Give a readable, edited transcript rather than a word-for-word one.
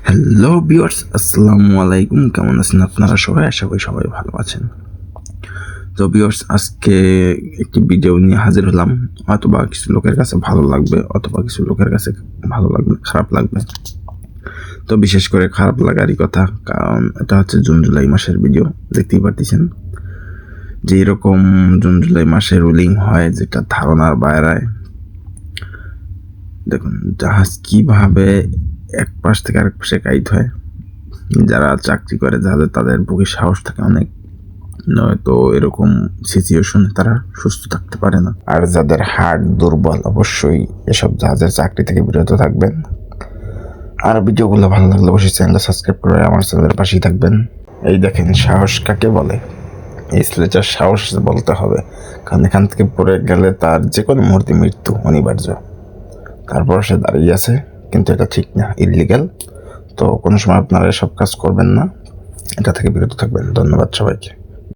Hello viewers, আসসালামু আলাইকুম। কেমন আছেন আপনারা সবাই? আশা করি সবাই ভালো আছেন। তো ভিউয়ার্স, আজকে একটি ভিডিও নিয়ে হাজির হলাম। অথবা কিছু লোকের কাছে ভালো লাগবে, অথবা কিছু লোকের কাছে ভালো লাগবে, খারাপ লাগবে। তো বিশেষ করে খারাপ লাগারই কথা, কারণ এটা হচ্ছে জুন জুলাই মাসের ভিডিও। দেখতেই পারতেছেন যে এরকম জুন জুলাই মাসে রুলিং হয়, যেটা ধারণার বাইরে। দেখুন জাহাজ কিভাবে এক পাশ থেকে আরেক পাশে গাইড হয়। যারা চাকরি করে যাদের তাদের বুকে সাহস থাকে অনেক, নয়তো এরকম সিচুয়েশনে তারা সুস্থ থাকতে পারে না। আর যাদের হার্ট দুর্বল, অবশ্যই এসব জাহাজের চাকরি থেকে বিরত থাকবেন। আর ভিডিওগুলো ভালো লাগলে অবশ্যই চ্যানেলটা সাবস্ক্রাইব করে আমার চ্যানেলের পাশেই থাকবেন। এই দেখেন সাহস কাকে বলে, এই স্লেচার সাহস বলতে হবে, কারণ এখান থেকে পড়ে গেলে তার যে কোনো মুহূর্তে মৃত্যু অনিবার্য। তারপর সে দাঁড়িয়ে আছে, কিন্তু এটা ঠিক না, ইললিগ্যাল। তো কোনো সময় আপনারা এসব কাজ করবেন না, এটা থেকে বিরত থাকবেন। ধন্যবাদ সবাইকে।